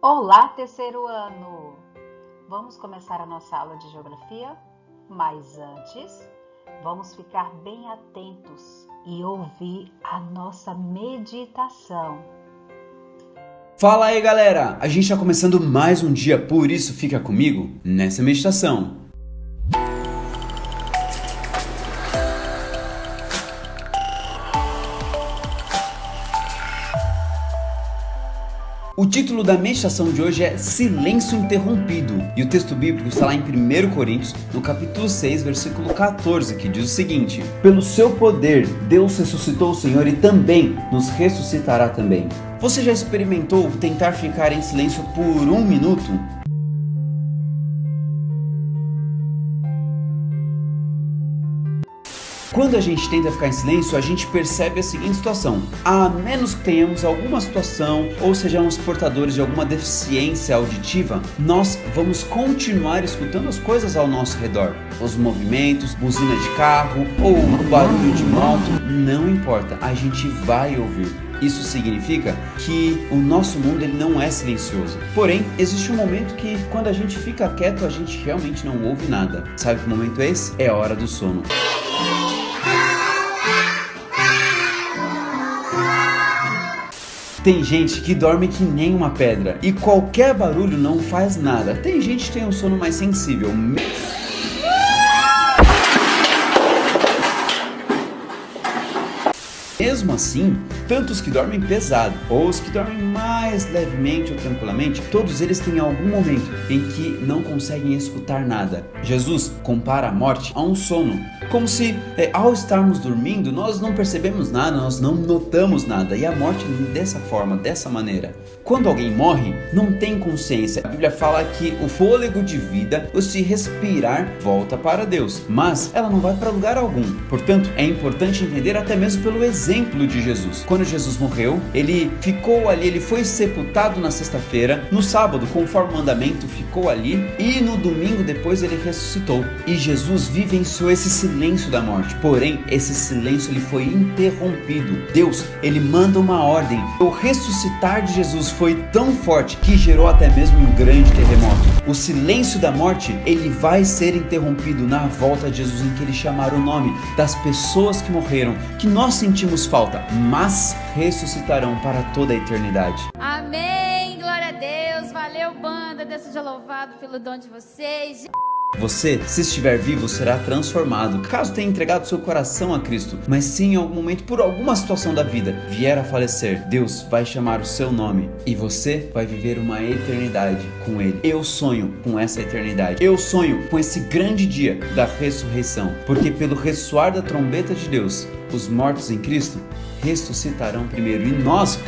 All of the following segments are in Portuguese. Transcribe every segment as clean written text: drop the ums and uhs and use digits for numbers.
Olá, terceiro ano! Vamos começar a nossa aula de geografia? Mas antes, vamos ficar bem atentos e ouvir a nossa meditação. Fala aí, galera! A gente está começando mais um dia, por isso fica comigo nessa meditação. O título da meditação de hoje é Silêncio Interrompido, e o texto bíblico está lá em 1 Coríntios, no capítulo 6, versículo 14, que diz o seguinte: Pelo seu poder, Deus ressuscitou o Senhor e também nos ressuscitará também. Você já experimentou tentar ficar em silêncio por um minuto? Quando a gente tenta ficar em silêncio, a gente percebe a seguinte situação: a menos que tenhamos alguma situação ou sejamos portadores de alguma deficiência auditiva, nós vamos continuar escutando as coisas ao nosso redor. Os movimentos, buzina de carro ou barulho de moto, não importa, a gente vai ouvir. Isso significa que o nosso mundo ele não é silencioso. Porém, existe um momento que quando a gente fica quieto, a gente realmente não ouve nada. Sabe que momento é esse? É a hora do sono. Tem gente que dorme que nem uma pedra e qualquer barulho não faz nada. Tem gente que tem um sono mais sensível. Mesmo assim, tanto os que dormem pesado ou os que dormem mais levemente ou tranquilamente, todos eles têm algum momento em que não conseguem escutar nada. Jesus compara a morte a um sono, como se ao estarmos dormindo nós não percebemos nada, nós não notamos nada, e a morte dessa forma, dessa maneira. Quando alguém morre, não tem consciência. A Bíblia fala que o fôlego de vida, o se respirar, volta para Deus, mas ela não vai para lugar algum. Portanto, é importante entender até mesmo pelo exemplo de Jesus. Quando Jesus morreu, ele ficou ali, ele foi sepultado na sexta-feira, no sábado, conforme o mandamento, ficou ali, e no domingo depois ele ressuscitou. E Jesus vivenciou esse silêncio da morte. Porém, esse silêncio ele foi interrompido. Deus, ele manda uma ordem. O ressuscitar de Jesus foi tão forte que gerou até mesmo um grande terremoto. O silêncio da morte, ele vai ser interrompido na volta de Jesus, em que ele chamar o nome das pessoas que morreram, que nós sentimos falta, mas ressuscitarão para toda a eternidade. Amém, glória a Deus, valeu banda, Deus seja louvado pelo dom de vocês. Você, se estiver vivo, será transformado. Caso tenha entregado seu coração a Cristo, mas se em algum momento, por alguma situação da vida, vier a falecer, Deus vai chamar o seu nome e você vai viver uma eternidade com Ele. Eu sonho com essa eternidade. Eu sonho com esse grande dia da ressurreição, porque pelo ressoar da trombeta de Deus, os mortos em Cristo ressuscitarão primeiro, e nós,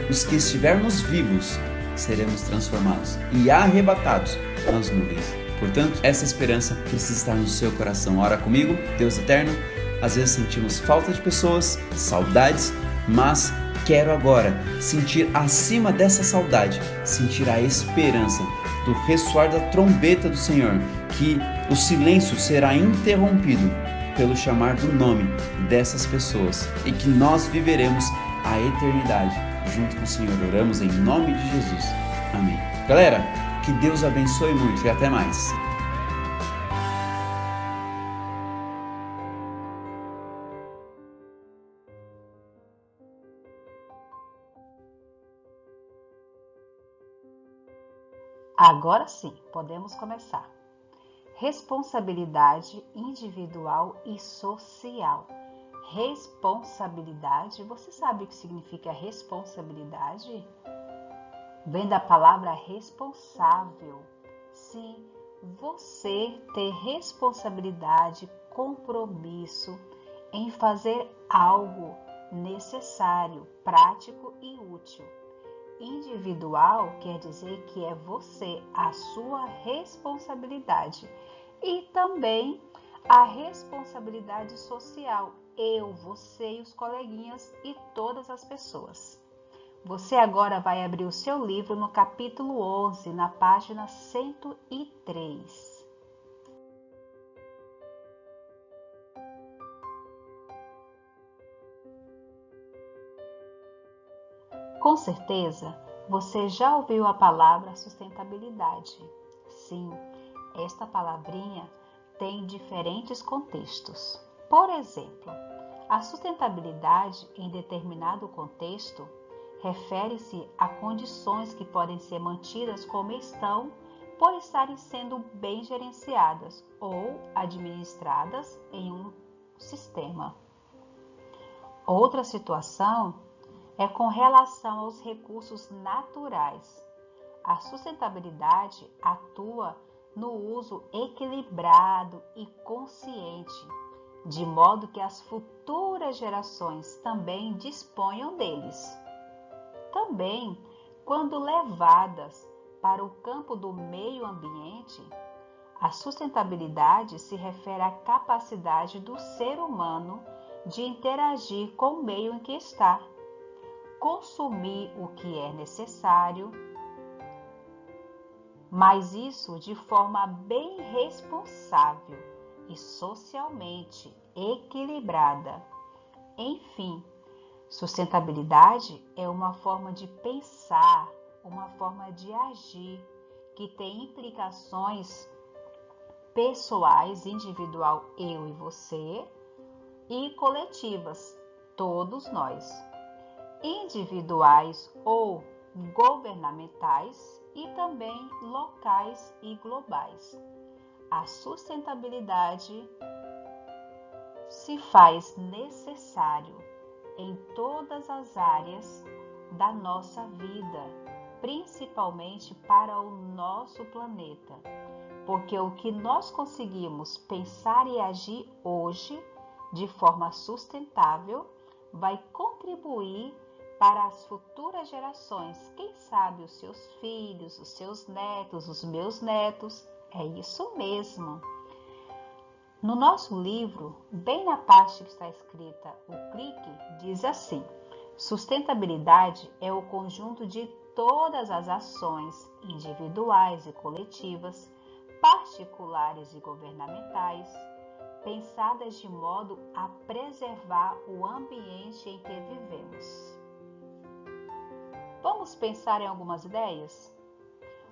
os que estivermos vivos, seremos transformados e arrebatados nas nuvens. Portanto, essa esperança precisa estar no seu coração. Ora comigo, Deus eterno. Às vezes sentimos falta de pessoas, saudades, mas quero agora sentir acima dessa saudade, sentir a esperança do ressoar da trombeta do Senhor, que o silêncio será interrompido pelo chamar do nome dessas pessoas e que nós viveremos a eternidade junto com o Senhor. Oramos em nome de Jesus. Amém. Galera, que Deus abençoe muito e até mais. Agora sim, podemos começar. Responsabilidade individual e social. Responsabilidade, você sabe o que significa responsabilidade? Vem da palavra responsável. Se você ter responsabilidade, compromisso em fazer algo necessário, prático e útil. Individual quer dizer que é você, a sua responsabilidade. E também a responsabilidade social. Eu, você e os coleguinhas e todas as pessoas. Você agora vai abrir o seu livro no capítulo 11, na página 103. Com certeza, Você já ouviu a palavra sustentabilidade? Sim, esta palavrinha tem diferentes contextos. Por exemplo, a sustentabilidade em determinado contexto refere-se a condições que podem ser mantidas como estão por estarem sendo bem gerenciadas ou administradas em um sistema. Outra situação é com relação aos recursos naturais. A sustentabilidade atua no uso equilibrado e consciente, de modo que as futuras gerações também disponham deles. Também, quando levadas para o campo do meio ambiente, a sustentabilidade se refere à capacidade do ser humano de interagir com o meio em que está, consumir o que é necessário, mas isso de forma bem responsável e socialmente equilibrada. Enfim, sustentabilidade é uma forma de pensar, uma forma de agir que tem implicações pessoais, individual, eu e você, e coletivas, todos nós, individuais ou governamentais e também locais e globais. A sustentabilidade se faz necessário em todas as áreas da nossa vida, principalmente para o nosso planeta, porque o que nós conseguimos pensar e agir hoje de forma sustentável vai contribuir para as futuras gerações, quem sabe os seus filhos, os seus netos, os meus netos. É isso mesmo. No nosso livro, bem na parte que está escrita o clique, diz assim: sustentabilidade é o conjunto de todas as ações individuais e coletivas, particulares e governamentais, pensadas de modo a preservar o ambiente em que vivemos. Vamos pensar em algumas ideias?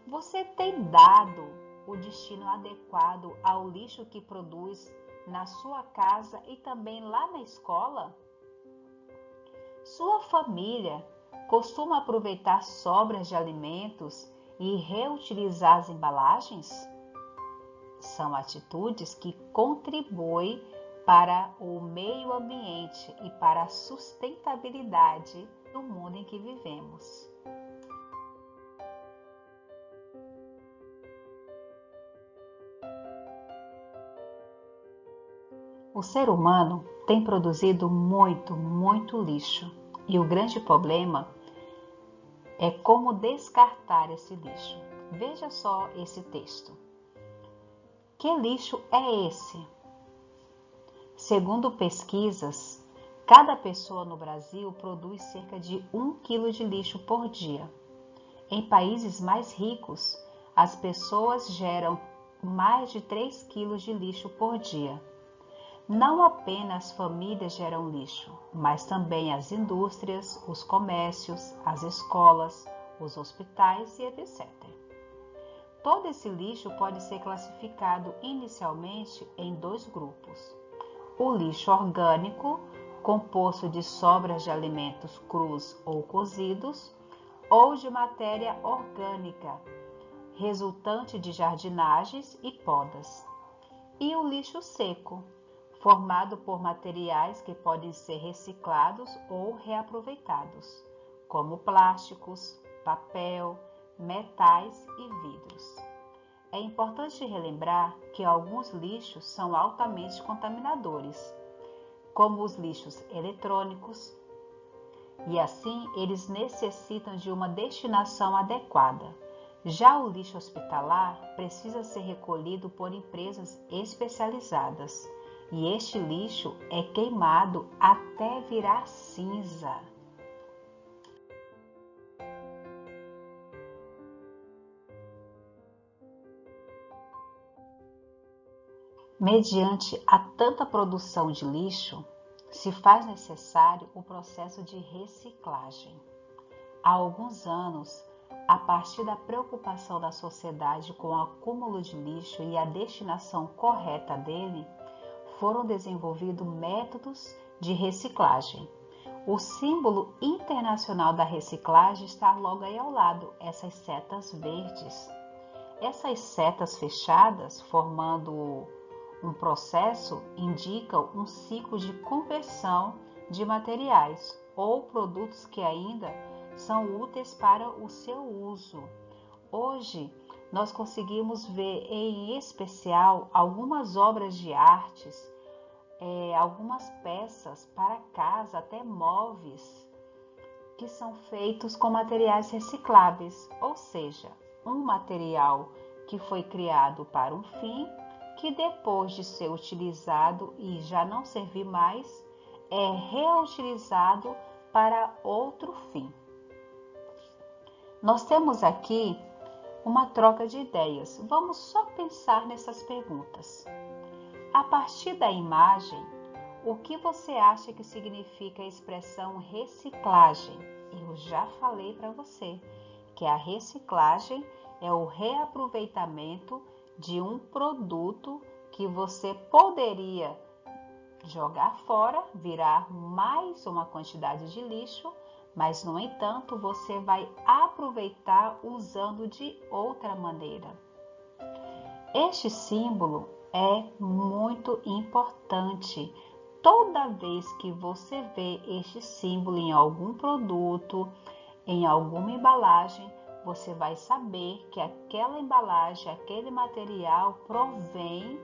Você tem dado o destino adequado ao lixo que produz na sua casa e também lá na escola? Sua família costuma aproveitar sobras de alimentos e reutilizar as embalagens? São atitudes que contribuem para o meio ambiente e para a sustentabilidade do mundo em que vivemos. O ser humano tem produzido muito lixo e o grande problema é como descartar esse lixo. Veja só esse texto. Que lixo é esse? Segundo pesquisas, cada pessoa no Brasil produz cerca de 1 quilo de lixo por dia. Em países mais ricos, as pessoas geram mais de 3 quilos de lixo por dia. Não apenas as famílias geram lixo, mas também as indústrias, os comércios, as escolas, os hospitais e etc. Todo esse lixo pode ser classificado inicialmente em 2 grupos. O lixo orgânico, composto de sobras de alimentos crus ou cozidos, ou de matéria orgânica, resultante de jardinagens e podas. E o lixo seco, formado por materiais que podem ser reciclados ou reaproveitados, como plásticos, papel, metais e vidros. É importante relembrar que alguns lixos são altamente contaminadores, como os lixos eletrônicos, e assim eles necessitam de uma destinação adequada. Já o lixo hospitalar precisa ser recolhido por empresas especializadas, e este lixo é queimado até virar cinza. Mediante a tanta produção de lixo, se faz necessário o processo de reciclagem. Há alguns anos, a partir da preocupação da sociedade com o acúmulo de lixo e a destinação correta dele, foram desenvolvidos métodos de reciclagem. O símbolo internacional da reciclagem está logo aí ao lado, essas setas verdes. Essas setas fechadas, formando um processo, indicam um ciclo de conversão de materiais ou produtos que ainda são úteis para o seu uso. Hoje, nós conseguimos ver em especial algumas obras de artes, algumas peças para casa, até móveis, que são feitos com materiais recicláveis, ou seja, um material que foi criado para um fim, que depois de ser utilizado e já não servir mais, é reutilizado para outro fim. Nós temos aqui uma troca de ideias. Vamos só pensar nessas perguntas. A partir da imagem, o que você acha que significa a expressão reciclagem? Eu já falei para você que a reciclagem é o reaproveitamento de um produto que você poderia jogar fora, virar mais uma quantidade de lixo, mas, no entanto, você vai aproveitar usando de outra maneira. Este símbolo é muito importante. Toda vez que você vê este símbolo em algum produto, em alguma embalagem, você vai saber que aquela embalagem, aquele material provém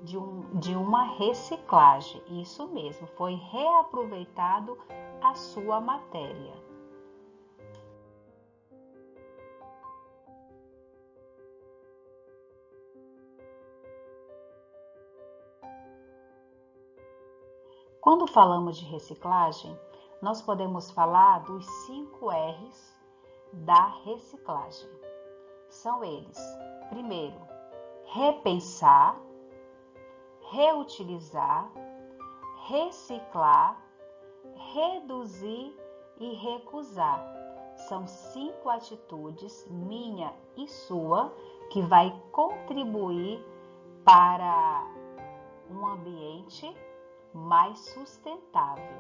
de uma reciclagem. Isso mesmo, foi reaproveitado a sua matéria. Quando falamos de reciclagem, nós podemos falar dos 5 R's da reciclagem. São eles: primeiro, repensar, reutilizar, reciclar, reduzir e recusar. São 5 atitudes, minha e sua, que vai contribuir para um ambiente mais sustentável.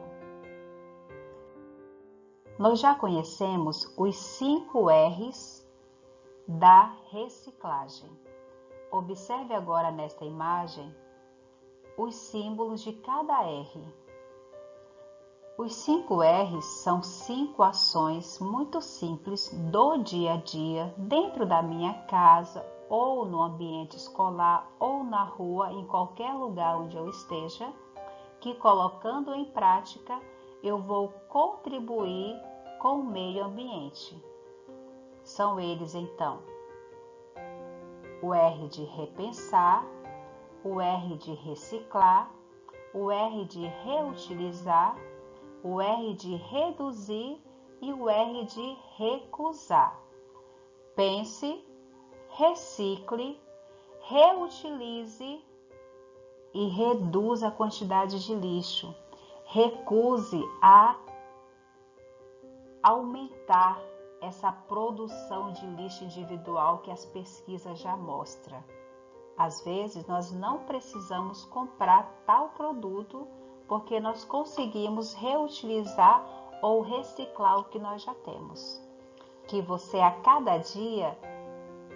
Nós já conhecemos os 5 R's da reciclagem. Observe agora nesta imagem os símbolos de cada R. Os 5 R's são 5 ações muito simples do dia a dia, dentro da minha casa, ou no ambiente escolar, ou na rua, em qualquer lugar onde eu esteja, que colocando em prática, eu vou contribuir com o meio ambiente. São eles, então, o R de repensar, o R de reciclar, o R de reutilizar, o R de reduzir e o R de recusar. Pense, recicle, reutilize e reduza a quantidade de lixo. Recuse a aumentar essa produção de lixo individual que as pesquisas já mostram. Às vezes, nós não precisamos comprar tal produto porque nós conseguimos reutilizar ou reciclar o que nós já temos. Que você, a cada dia,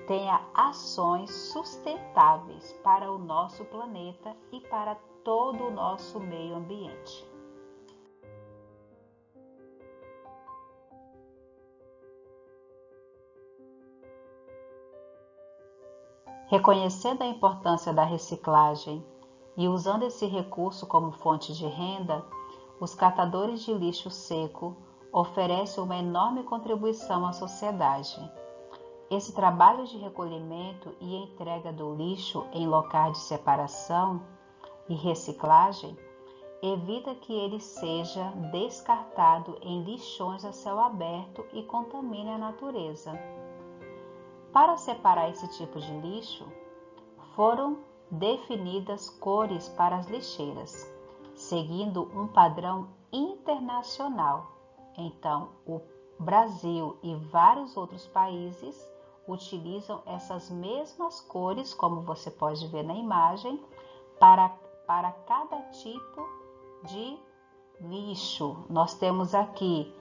tenha ações sustentáveis para o nosso planeta e para todo o nosso meio ambiente. Reconhecendo a importância da reciclagem e usando esse recurso como fonte de renda, os catadores de lixo seco oferecem uma enorme contribuição à sociedade. Esse trabalho de recolhimento e entrega do lixo em locais de separação e reciclagem evita que ele seja descartado em lixões a céu aberto e contamine a natureza. Para separar esse tipo de lixo, foram definidas cores para as lixeiras, seguindo um padrão internacional. Então, o Brasil e vários outros países utilizam essas mesmas cores, como você pode ver na imagem, para cada tipo de lixo. Nós temos aqui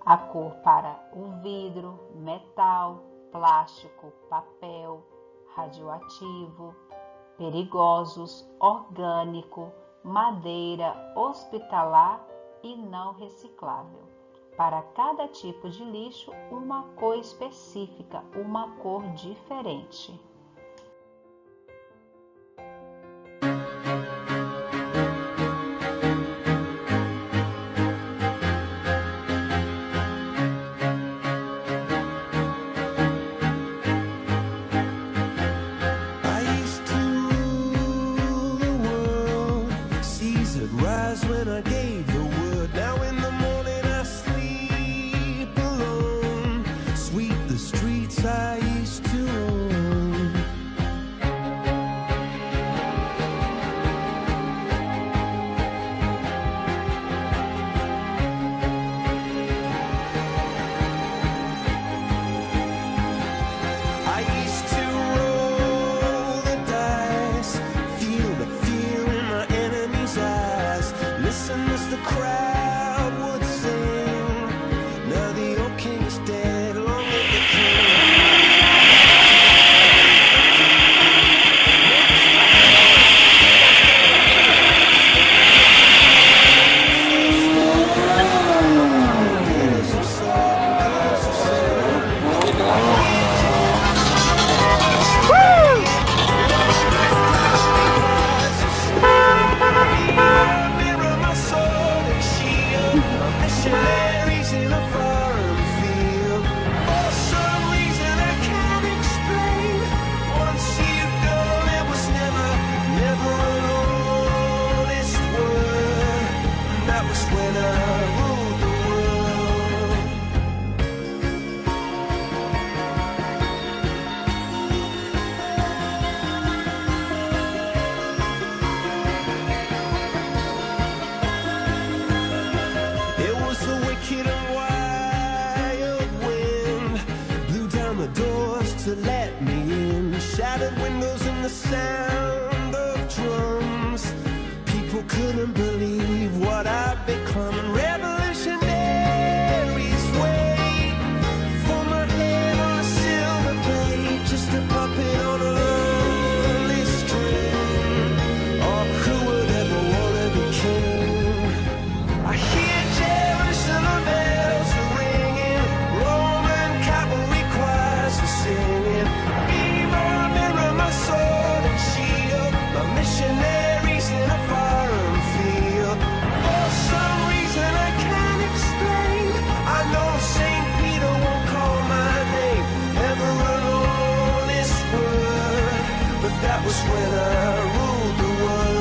a cor para o vidro, metal, plástico, papel, radioativo, perigosos, orgânico, madeira, hospitalar e não reciclável. Para cada tipo de lixo, uma cor específica, uma cor diferente. To let me in, shattered windows and the sound of drums. People couldn't believe what I'd become. Revolutionaries wait for my head on a silver plate, just a puppet on a lonely string. Oh, who would ever want to be king? I hear Jerusalem bells ringing, Roman cavalry choirs are singing. Missionaries in a foreign field. For some reason I can't explain, I know St. Peter won't call my name, never an honest word, but that was when I ruled the world.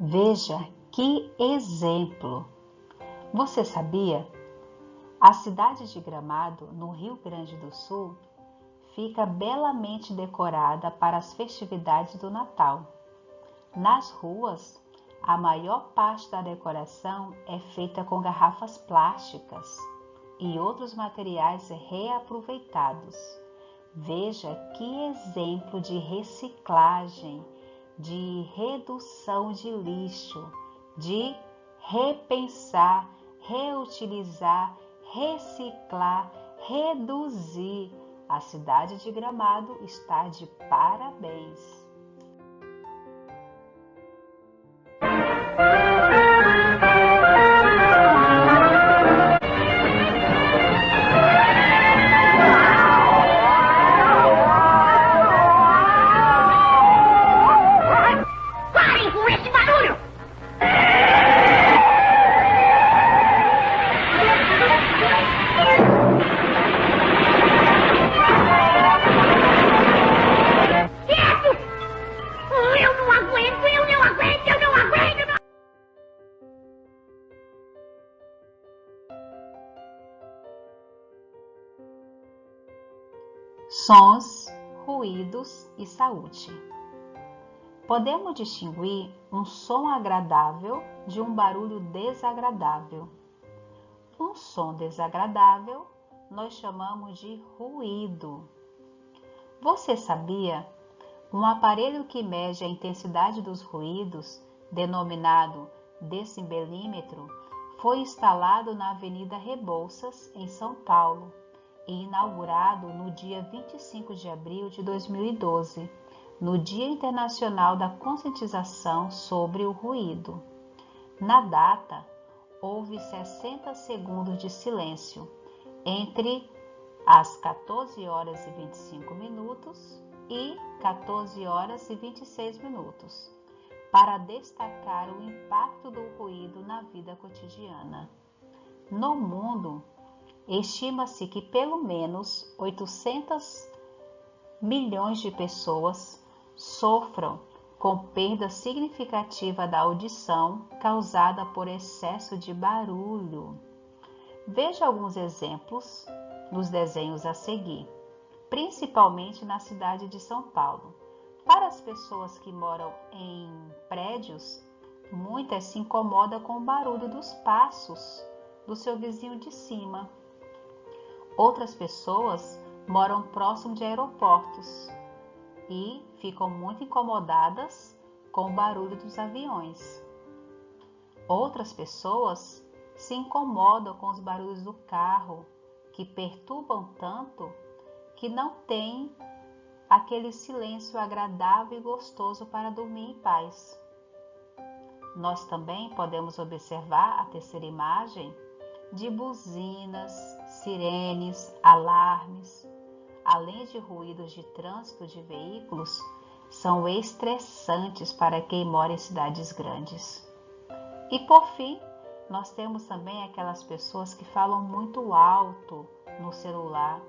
Veja que exemplo! Você sabia? A cidade de Gramado, no Rio Grande do Sul, fica belamente decorada para as festividades do Natal. Nas ruas, a maior parte da decoração é feita com garrafas plásticas e outros materiais reaproveitados. Veja que exemplo de reciclagem, de redução de lixo, de repensar, reutilizar, reciclar, reduzir. A cidade de Gramado está de parabéns. Sons, ruídos e saúde. Podemos distinguir um som agradável de um barulho desagradável. Um som desagradável nós chamamos de ruído. Você sabia? Um aparelho que mede a intensidade dos ruídos, denominado decibelímetro, foi instalado na Avenida Rebouças, em São Paulo, e inaugurado no dia 25 de abril de 2012, no Dia Internacional da Conscientização sobre o Ruído. Na data, houve 60 segundos de silêncio entre as 14 horas e 25 minutos e 14 horas e 26 minutos, para destacar o impacto do ruído na vida cotidiana. No mundo, estima-se que pelo menos 800 milhões de pessoas sofram com perda significativa da audição causada por excesso de barulho. Veja alguns exemplos nos desenhos a seguir, principalmente na cidade de São Paulo. Para as pessoas que moram em prédios, muitas se incomodam com o barulho dos passos do seu vizinho de cima. Outras pessoas moram próximo de aeroportos e ficam muito incomodadas com o barulho dos aviões. Outras pessoas se incomodam com os barulhos do carro, que perturbam tanto que não têm aquele silêncio agradável e gostoso para dormir em paz. Nós também podemos observar a terceira imagem de buzinas, sirenes, alarmes, além de ruídos de trânsito de veículos, são estressantes para quem mora em cidades grandes. E por fim, nós temos também aquelas pessoas que falam muito alto no celular,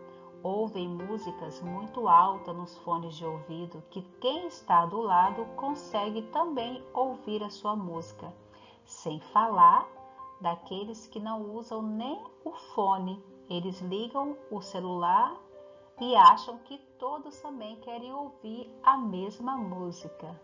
ouvem músicas muito altas nos fones de ouvido, que quem está do lado consegue também ouvir a sua música, sem falar daqueles que não usam nem o fone. Eles ligam o celular e acham que todos também querem ouvir a mesma música.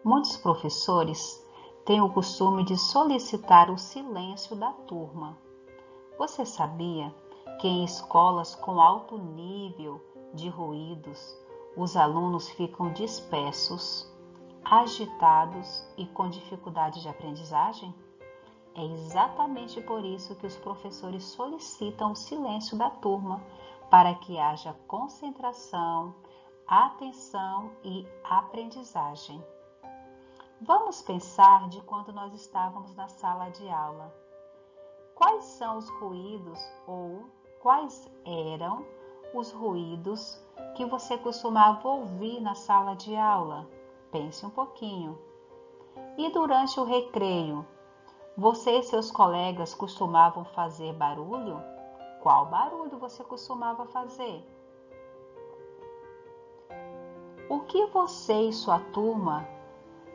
Muitos professores têm o costume de solicitar o silêncio da turma. Você sabia que em escolas com alto nível de ruídos, os alunos ficam dispersos, agitados e com dificuldade de aprendizagem? É exatamente por isso que os professores solicitam o silêncio da turma, para que haja concentração, atenção e aprendizagem. Vamos pensar de quando nós estávamos na sala de aula. Quais são os ruídos ou quais eram os ruídos que você costumava ouvir na sala de aula? Pense um pouquinho. E durante o recreio, você e seus colegas costumavam fazer barulho? Qual barulho você costumava fazer? O que você e sua turma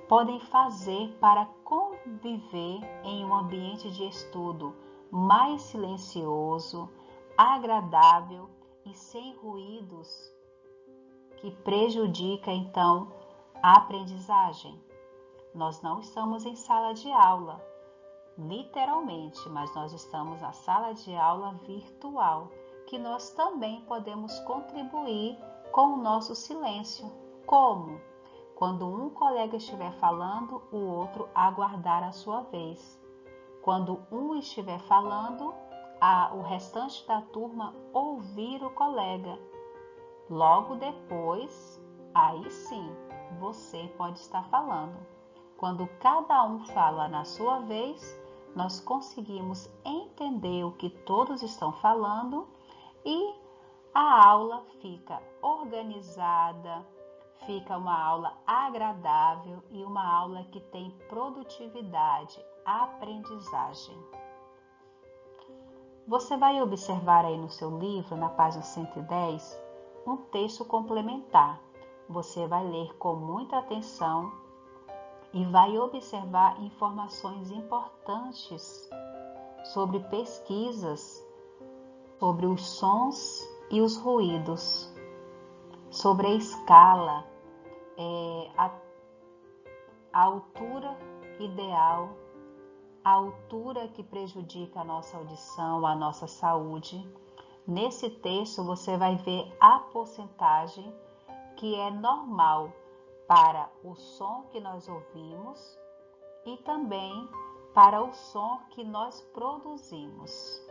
podem fazer para conviver em um ambiente de estudo mais silencioso, agradável e sem ruídos que prejudica então a aprendizagem? Nós não estamos em sala de aula, literalmente, mas nós estamos na sala de aula virtual, que nós também podemos contribuir com o nosso silêncio. Como? Quando um colega estiver falando, o outro aguardar a sua vez. Quando um estiver falando, o restante da turma ouvir o colega. Logo depois, aí sim, você pode estar falando. Quando cada um fala na sua vez, nós conseguimos entender o que todos estão falando e a aula fica organizada, fica uma aula agradável e uma aula que tem produtividade, aprendizagem. Você vai observar aí no seu livro, na página 110, um texto complementar. Você vai ler com muita atenção e vai observar informações importantes sobre pesquisas, sobre os sons e os ruídos, sobre a escala, a altura ideal, a altura que prejudica a nossa audição, a nossa saúde. Nesse texto você vai ver a porcentagem que é normal para o som que nós ouvimos e também para o som que nós produzimos.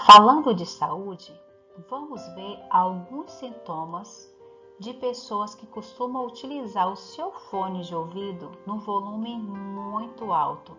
Falando de saúde, vamos ver alguns sintomas de pessoas que costumam utilizar o seu fone de ouvido no volume muito alto.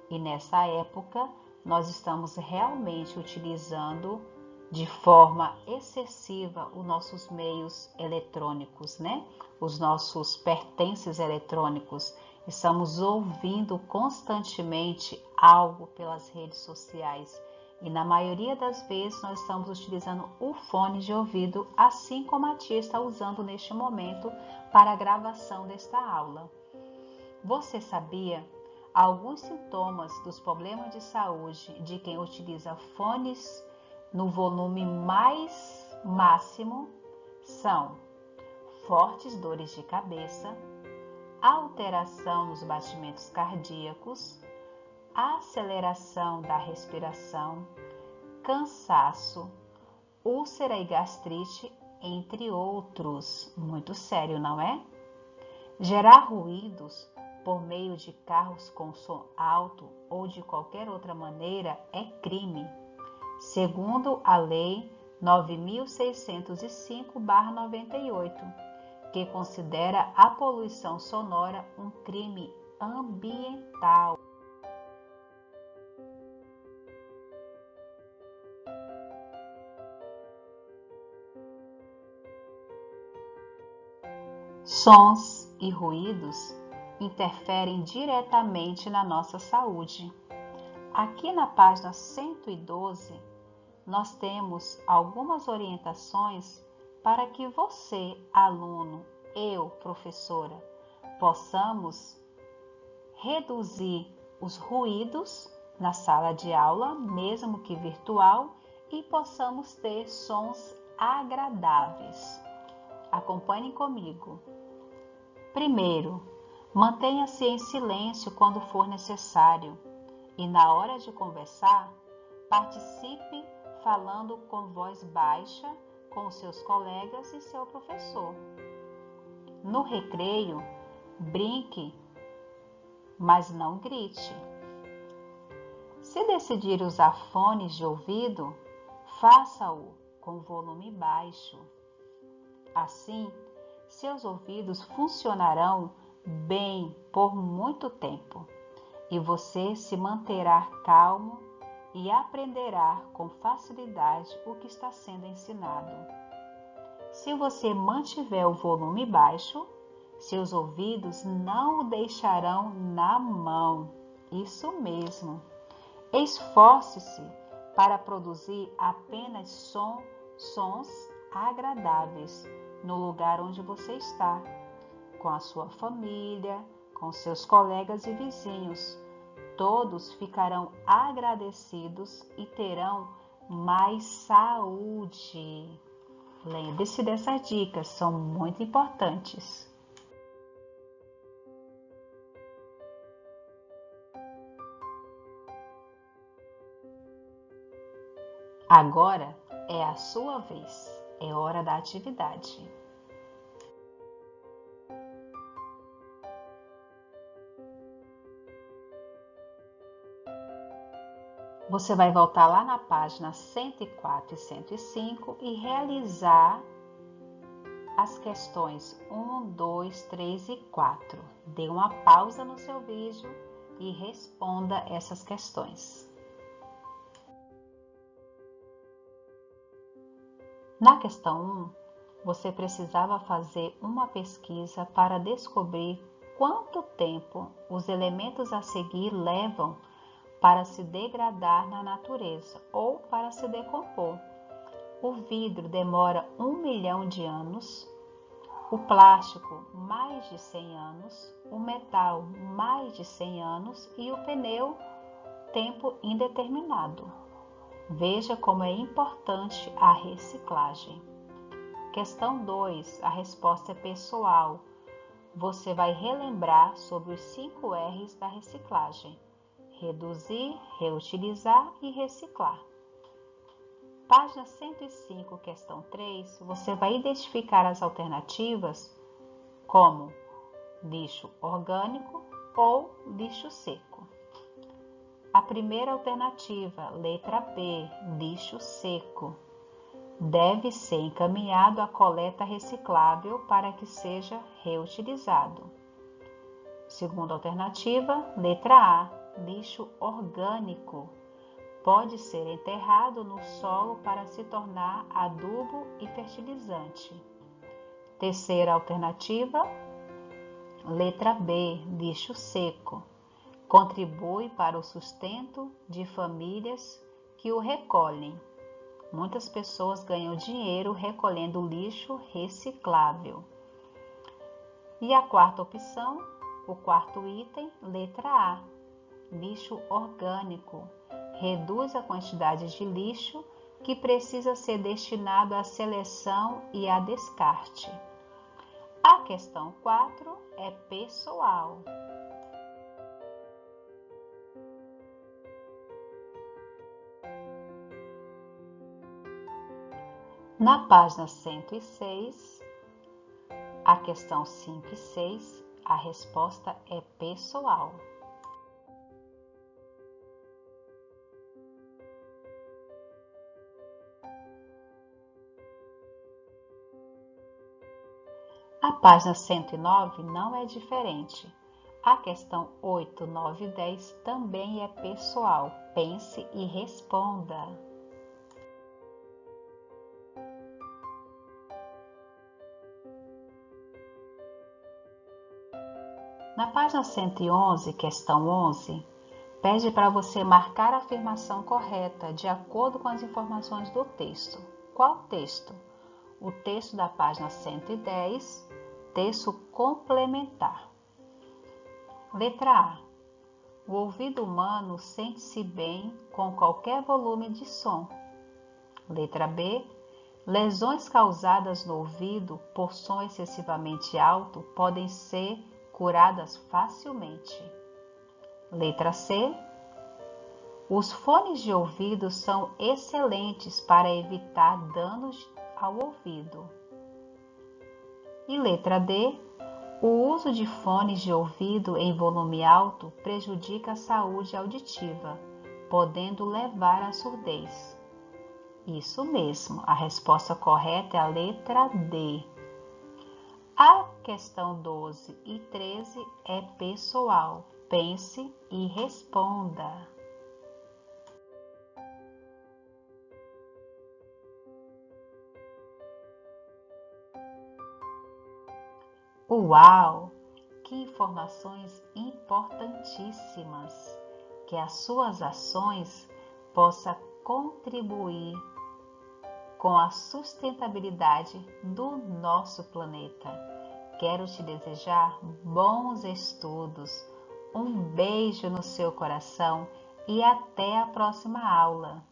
E nessa época, nós estamos realmente utilizando de forma excessiva os nossos meios eletrônicos, né? Os nossos pertences eletrônicos. Estamos ouvindo constantemente algo pelas redes sociais. E na maioria das vezes nós estamos utilizando o fone de ouvido, assim como a tia está usando neste momento para a gravação desta aula. Você sabia? Alguns sintomas dos problemas de saúde de quem utiliza fones no volume mais máximo são fortes dores de cabeça, alteração nos batimentos cardíacos, aceleração da respiração, cansaço, úlcera e gastrite, entre outros. Muito sério, não é? Gerar ruídos por meio de carros com som alto ou de qualquer outra maneira é crime, segundo a Lei 9.605/98, que considera a poluição sonora um crime ambiental. Sons e ruídos interferem diretamente na nossa saúde. Aqui na página 112, nós temos algumas orientações para que você, aluno, eu, professora, possamos reduzir os ruídos na sala de aula, mesmo que virtual, e possamos ter sons agradáveis. Acompanhem comigo. Primeiro, mantenha-se em silêncio quando for necessário e na hora de conversar, participe falando com voz baixa com seus colegas e seu professor. No recreio, brinque, mas não grite. Se decidir usar fones de ouvido, faça-o com volume baixo. Assim, seus ouvidos funcionarão bem por muito tempo e você se manterá calmo e aprenderá com facilidade o que está sendo ensinado. Se você mantiver o volume baixo, seus ouvidos não o deixarão na mão. Isso mesmo. Esforce-se para produzir apenas sons agradáveis no lugar onde você está, com a sua família, com seus colegas e vizinhos. Todos ficarão agradecidos e terão mais saúde. Lembre-se dessas dicas, são muito importantes. Agora é a sua vez. É hora da atividade. Você vai voltar lá na página 104 e 105 e realizar as questões 1, 2, 3 e 4. Dê uma pausa no seu vídeo e responda essas questões. Na questão 1, você precisava fazer uma pesquisa para descobrir quanto tempo os elementos a seguir levam para se degradar na natureza ou para se decompor. O vidro demora 1 milhão de anos, o plástico mais de 100 anos, o metal mais de 100 anos e o pneu tempo indeterminado. Veja como é importante a reciclagem. Questão 2. A resposta é pessoal. Você vai relembrar sobre os 5 R's da reciclagem: reduzir, reutilizar e reciclar. Página 105, questão 3, você vai identificar as alternativas como lixo orgânico ou lixo seco. A primeira alternativa, letra B, lixo seco, deve ser encaminhado à coleta reciclável para que seja reutilizado. Segunda alternativa, letra A, lixo orgânico, pode ser enterrado no solo para se tornar adubo e fertilizante. Terceira alternativa, letra B, lixo seco, contribui para o sustento de famílias que o recolhem. Muitas pessoas ganham dinheiro recolhendo lixo reciclável. E a quarta opção, o quarto item, letra A, lixo orgânico, reduz a quantidade de lixo que precisa ser destinado à seleção e a descarte. A questão 4 é pessoal. Na página 106, a questão 5 e 6, a resposta é pessoal. A página 109 não é diferente. A questão 8, 9 e 10 também é pessoal. Pense e responda. Na página 111, questão 11, pede para você marcar a afirmação correta de acordo com as informações do texto. Qual texto? O texto da página 110, texto complementar. Letra A. O ouvido humano sente-se bem com qualquer volume de som. Letra B. Lesões causadas no ouvido por som excessivamente alto podem ser curadas facilmente. Letra C. Os fones de ouvido são excelentes para evitar danos ao ouvido. E letra D. O uso de fones de ouvido em volume alto prejudica a saúde auditiva, podendo levar à surdez. Isso mesmo, a resposta correta é a letra D. A questão 12 e 13 é pessoal. Pense e responda. Uau! Que informações importantíssimas! Que as suas ações possam contribuir com a sustentabilidade do nosso planeta. Quero te desejar bons estudos, um beijo no seu coração e até a próxima aula.